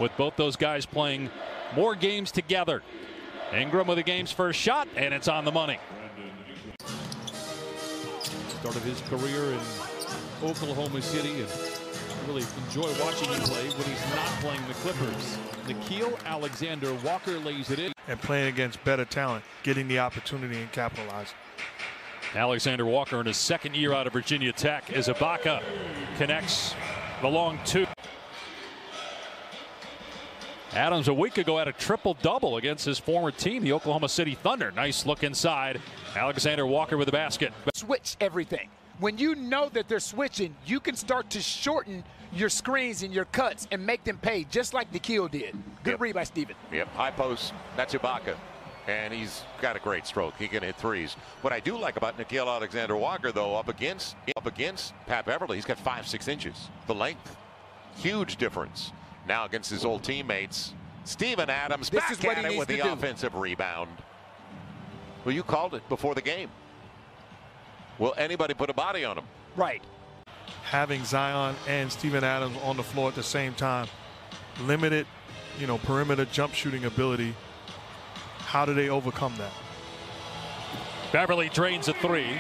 with both those guys playing more games together. Ingram with the game's first shot, and it's on the money. Started his career in Oklahoma City and really enjoy watching him play when he's not playing the Clippers. Nickeil Alexander-Walker lays it in. And playing against better talent, getting the opportunity and capitalizing. Alexander Walker in his second year out of Virginia Tech as Ibaka connects the long two. Adams a week ago had a triple-double against his former team, the Oklahoma City Thunder. Nice look inside. Alexander Walker with the basket. Switch everything. When you know that they're switching, you can start to shorten your screens and your cuts and make them pay, just like Nickeil did. Good read by Steven. Yep, high post. That's Ibaka. And he's got a great stroke. He can hit threes. What I do like about Nickeil Alexander-Walker, though, up against Pat Beverly, he's got 5'6" inches. The length, huge difference. Now against his old teammates, Steven Adams back at it with the offensive rebound. Well, you called it before the game. Will anybody put a body on him? Right. Having Zion and Steven Adams on the floor at the same time, limited, perimeter jump shooting ability. How do they overcome that? Beverly drains a three.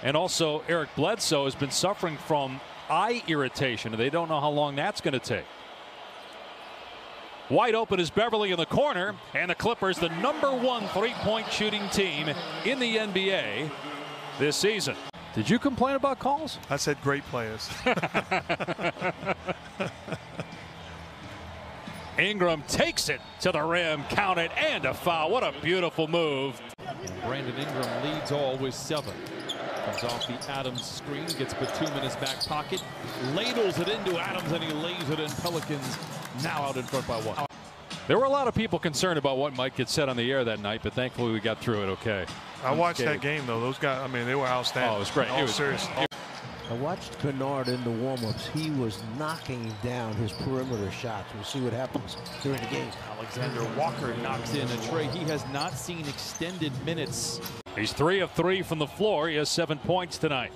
And also Eric Bledsoe has been suffering from eye irritation, and they don't know how long that's going to take. Wide open is Beverly in the corner, and the Clippers the #1 3-point shooting team in the NBA this season. Did you complain about calls? I said great players. Ingram takes it to the rim, count it, and a foul. What a beautiful move. Brandon Ingram leads all with 7. Comes off the Adams screen, gets Batum in his back pocket, ladles it into Adams, and he lays it in. Pelicans now out in front by 1. There were a lot of people concerned about what might get said on the air that night, but thankfully we got through it okay. I watched that game, though. Those guys, they were outstanding. Oh, it was great. It was serious. I watched Bernard in the warm-ups. He was knocking down his perimeter shots. We'll see what happens during the game. Alexander Walker knocks in a tray. He has not seen extended minutes. He's 3 of 3 from the floor. He has 7 points tonight.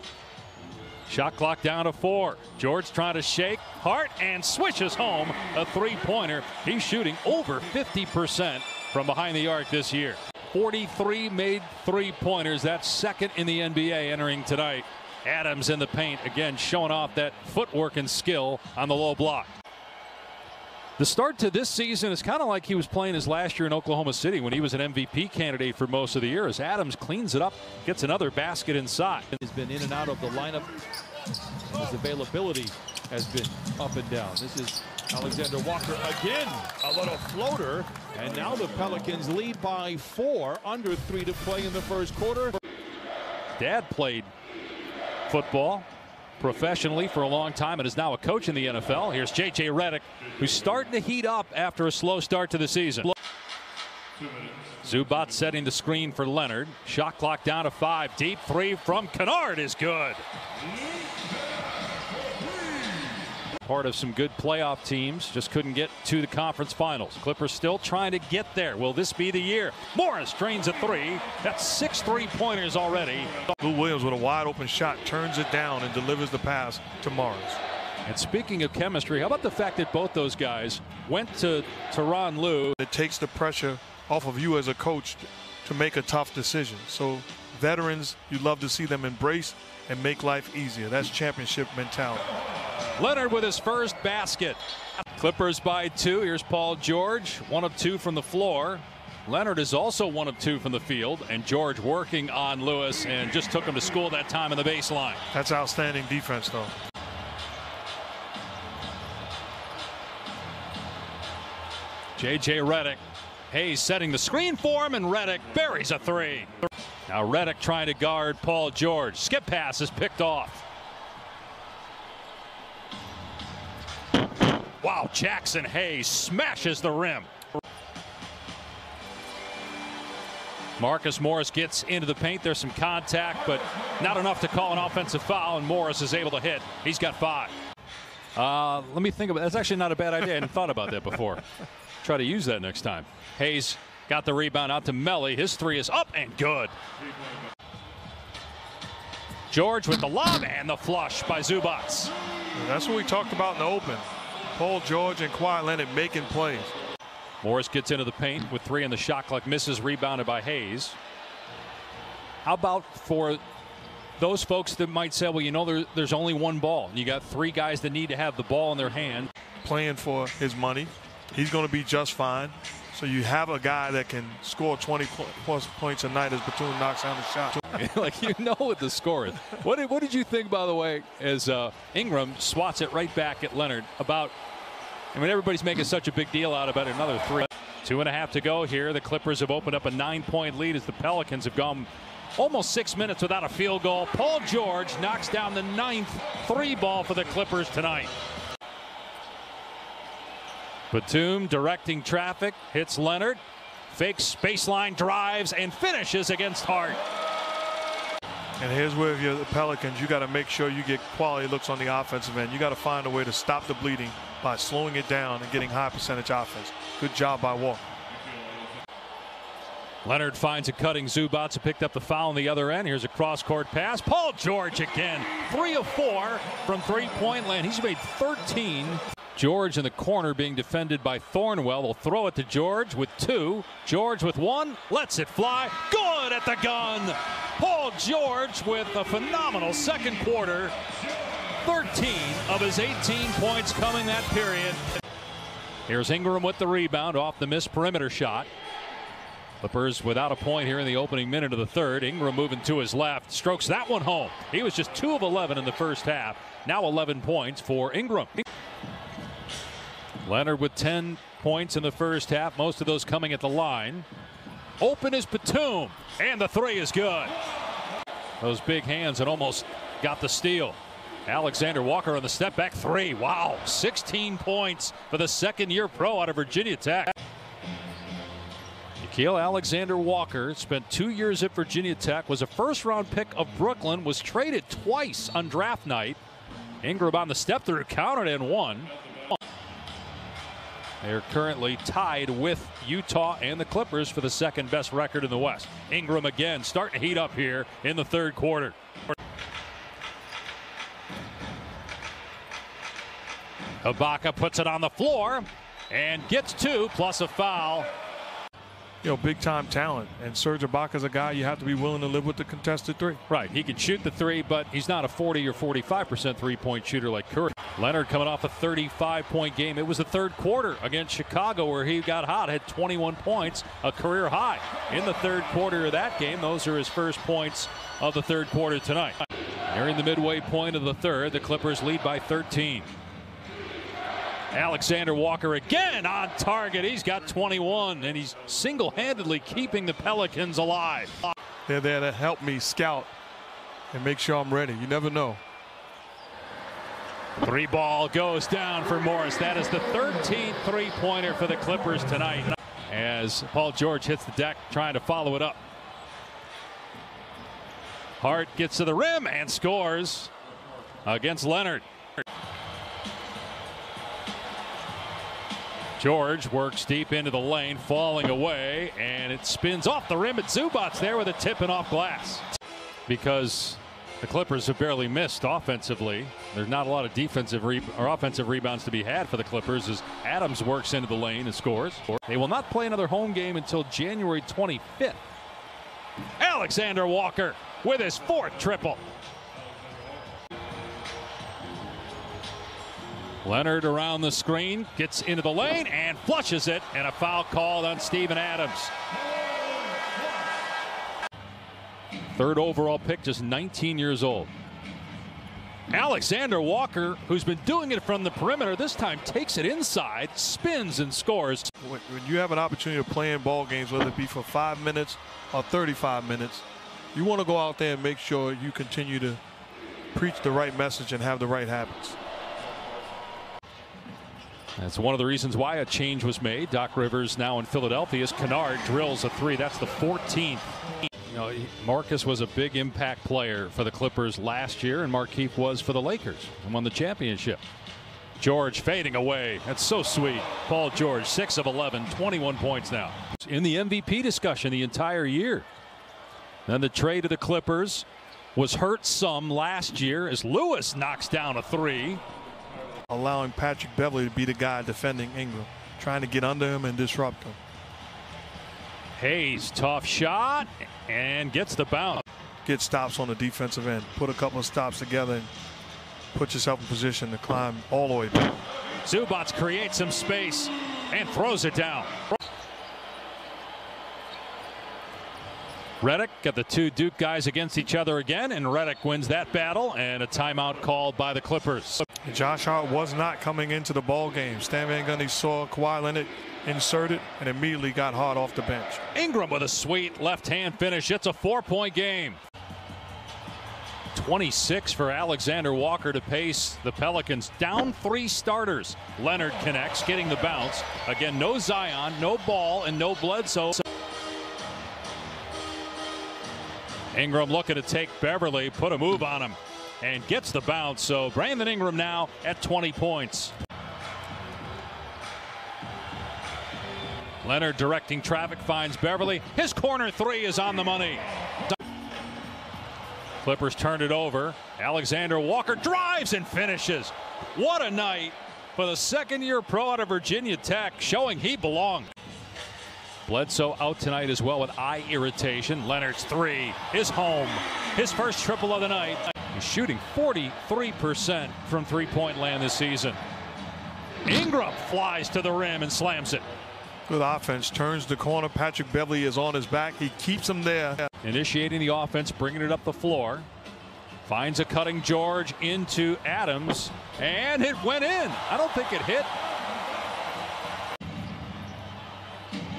Shot clock down to 4. George trying to shake. Hart and swishes home a 3-pointer. He's shooting over 50% from behind the arc this year. 43 made 3-pointers. That's second in the NBA entering tonight. Adams in the paint again, showing off that footwork and skill on the low block. The start to this season is kind of like he was playing his last year in Oklahoma City when he was an MVP candidate for most of the year, as Adams cleans it up, gets another basket inside. He's been in and out of the lineup. His availability has been up and down. This is Alexander Walker again, a little floater, and now the Pelicans lead by 4, under 3 to play in the first quarter. Dad played football professionally for a long time and is now a coach in the NFL. Here's J.J. Redick, who's starting to heat up after a slow start to the season. Zubac setting the screen for Leonard. Shot clock down to 5. Deep 3 from Kennard is good. Part of some good playoff teams, just couldn't get to the conference finals. Clippers still trying to get there. Will this be the year? Morris drains a 3. That's 6 3-pointers already. Lou Williams with a wide open shot turns it down and delivers the pass to Morris. And speaking of chemistry, how about the fact that both those guys went to Tyronn Lue? It takes the pressure off of you as a coach to make a tough decision. So veterans, you love to see them embrace and make life easier. That's championship mentality. Leonard with his first basket. Clippers by 2. Here's Paul George, 1 of 2 from the floor. Leonard is also 1 of 2 from the field, and George working on Lewis and just took him to school that time in the baseline. That's outstanding defense, though. J.J. Redick. Hayes setting the screen for him, and Redick buries a 3. Now Redick trying to guard Paul George. Skip pass is picked off. Wow, Jackson Hayes smashes the rim. Marcus Morris gets into the paint. There's some contact, but not enough to call an offensive foul, and Morris is able to hit. He's got 5. Let me think about it. That's actually not a bad idea. I hadn't thought about that before. Try to use that next time. Hayes got the rebound out to Melly. His 3 is up and good. George with the lob and the flush by Zubac. That's what we talked about in the open. Paul George and Kawhi Leonard making plays. Morris gets into the paint with 3 in the shot clock, misses, rebounded by Hayes. How about for those folks that might say, well, you know, there's only one ball. You got 3 guys that need to have the ball in their hand. Playing for his money. He's going to be just fine. So you have a guy that can score 20-plus points a night as Batum knocks down the shot. Like, you know what the score is. What did you think, by the way, as Ingram swats it right back at Leonard about, I mean, everybody's making such a big deal out about another 3. 2.5 to go here. The Clippers have opened up a 9-point lead as the Pelicans have gone almost 6 minutes without a field goal. Paul George knocks down the 9th 3-ball for the Clippers tonight. Batum directing traffic, hits Leonard, fakes baseline drives, and finishes against Hart. And here's where if you're the Pelicans, you got to make sure you get quality looks on the offensive end. You got to find a way to stop the bleeding by slowing it down and getting high percentage offense. Good job by Walker. Leonard finds a cutting Zubac, who picked up the foul on the other end. Here's a cross-court pass. Paul George again, 3 of 4 from three-point land. He's made 13. George in the corner being defended by Thornwell. Will throw it to George with 2. George with 1. Lets it fly. Good at the gun. Paul George with a phenomenal second quarter. 13 of his 18 points coming that period. Here's Ingram with the rebound off the missed perimeter shot. Clippers without a point here in the opening minute of the third. Ingram moving to his left. Strokes that one home. He was just 2 of 11 in the first half. Now 11 points for Ingram. Leonard with 10 points in the first half. Most of those coming at the line. Open is Batum. And the 3 is good. Those big hands and almost got the steal. Alexander Walker on the step back 3. Wow. 16 points for the second-year pro out of Virginia Tech. Nickeil Alexander-Walker spent 2 years at Virginia Tech, was a first-round pick of Brooklyn, was traded twice on draft night. Ingram on the step-through, counted and won. They're currently tied with Utah and the Clippers for the second-best record in the West. Ingram again starting to heat up here in the third quarter. Ibaka puts it on the floor and gets 2 plus a foul. You know, big time talent, and Serge Ibaka's a guy you have to be willing to live with the contested 3. Right, he can shoot the 3, but he's not a 40 or 45% three-point shooter like Curry. Leonard coming off a 35-point game. It was the third quarter against Chicago where he got hot, had 21 points, a career high in the third quarter of that game. Those are his first points of the third quarter tonight. Nearing the midway point of the third, the Clippers lead by 13. Alexander Walker again on target. He's got 21, and he's single-handedly keeping the Pelicans alive. They're there to help me scout and make sure I'm ready. You never know. 3-ball goes down for Morris. That is the 13th three-pointer for the Clippers tonight. As Paul George hits the deck trying to follow it up. Hart gets to the rim and scores against Leonard. George works deep into the lane, falling away, and it spins off the rim at Zubac there with a tipping off glass. Because the Clippers have barely missed offensively. There's not a lot of defensive or offensive rebounds to be had for the Clippers as Adams works into the lane and scores. They will not play another home game until January 25th. Alexander Walker with his 4th triple. Leonard around the screen, gets into the lane and flushes it, and a foul called on Steven Adams. 3rd overall pick, just 19 years old. Alexander Walker, who's been doing it from the perimeter, this time takes it inside, spins and scores. When you have an opportunity to play in ball games, whether it be for 5 minutes or 35 minutes, you want to go out there and make sure you continue to preach the right message and have the right habits. That's one of the reasons why a change was made. Doc Rivers now in Philadelphia as Kennard drills a 3. That's the 14th. You know, Marcus was a big impact player for the Clippers last year, and Markieff was for the Lakers and won the championship. George fading away. That's so sweet. Paul George, 6 of 11, 21 points now. In the MVP discussion the entire year. Then the trade to the Clippers was hurt some last year as Lewis knocks down a 3. allowing Patrick Beverly to be the guy defending Ingram, trying to get under him and disrupt him. Hayes, tough shot, and gets the bounce. Get stops on the defensive end. Put a couple of stops together and put yourself in position to climb all the way back. Zubac creates some space and throws it down. Redick got the two Duke guys against each other again, and Redick wins that battle, and a timeout called by the Clippers. Josh Hart was not coming into the ball game. Stan Van Gundy saw Kawhi Leonard inserted and immediately got Hart off the bench. Ingram with a sweet left-hand finish. It's a 4-point game. 26 for Alexander Walker to pace the Pelicans. Down 3 starters. Leonard connects, getting the bounce. Again, no Zion, no Ball, and no Bledsoe. Ingram looking to take Beverly, put a move on him, and gets the bounce. So Brandon Ingram now at 20 points. Leonard directing traffic, finds Beverly. His corner 3 is on the money. Clippers turned it over. Alexander Walker drives and finishes. What a night for the second-year pro out of Virginia Tech, showing he belonged. Bledsoe out tonight as well with eye irritation. Leonard's 3 is home. His first triple of the night. He's shooting 43% from three-point land this season. Ingram flies to the rim and slams it. Good offense. Turns the corner. Patrick Beverly is on his back. He keeps him there. Initiating the offense, bringing it up the floor. Finds a cutting George into Adams, and it went in. I don't think it hit.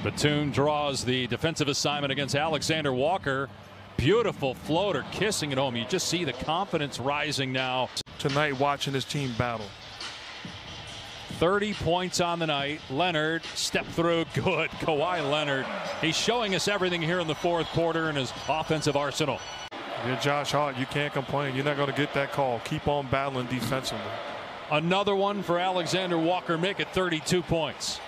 Batum draws the defensive assignment against Alexander Walker. Beautiful floater, kissing it home. You just see the confidence rising now. Tonight, watching this team battle. 30 points on the night. Leonard step through, good. Kawhi Leonard. He's showing us everything here in the fourth quarter in his offensive arsenal. You're Josh Hart. You can't complain. You're not going to get that call. Keep on battling defensively. Another one for Alexander Walker. Make it 32 points.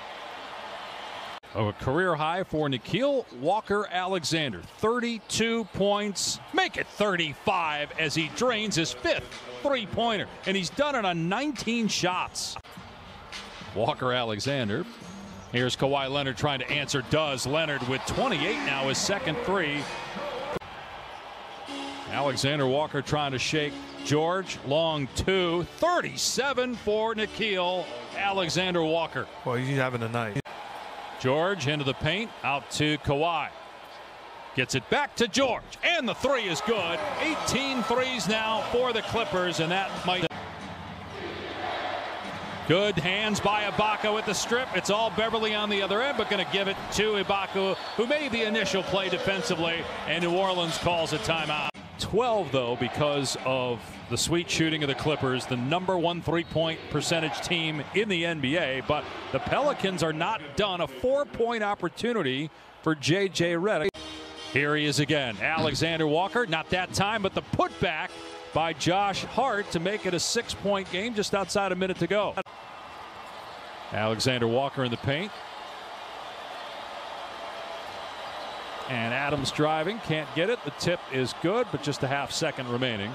A career high for Nickeil Walker-Alexander. 32 points. Make it 35 as he drains his 5th three-pointer. And he's done it on 19 shots. Walker-Alexander. Here's Kawhi Leonard trying to answer. Does. Leonard with 28 now, his second 3. Alexander Walker trying to shake George. Long 2. 37 for Nickeil Alexander Walker. Well, he's having a night. George into the paint, out to Kawhi. Gets it back to George, and the 3 is good. 18 threes now for the Clippers, and that might. Good hands by Ibaka with the strip. It's all Beverly on the other end, but going to give it to Ibaka, who made the initial play defensively, and New Orleans calls a timeout. 12, though, because of the sweet shooting of the Clippers, the #1 three-point percentage team in the NBA. But the Pelicans are not done. A 4-point opportunity for J.J. Redick. Here he is again. Alexander Walker, not that time, but the putback by Josh Hart to make it a 6-point game just outside a minute to go. Alexander Walker in the paint. And Adams driving, can't get it. The tip is good, but just a half second remaining.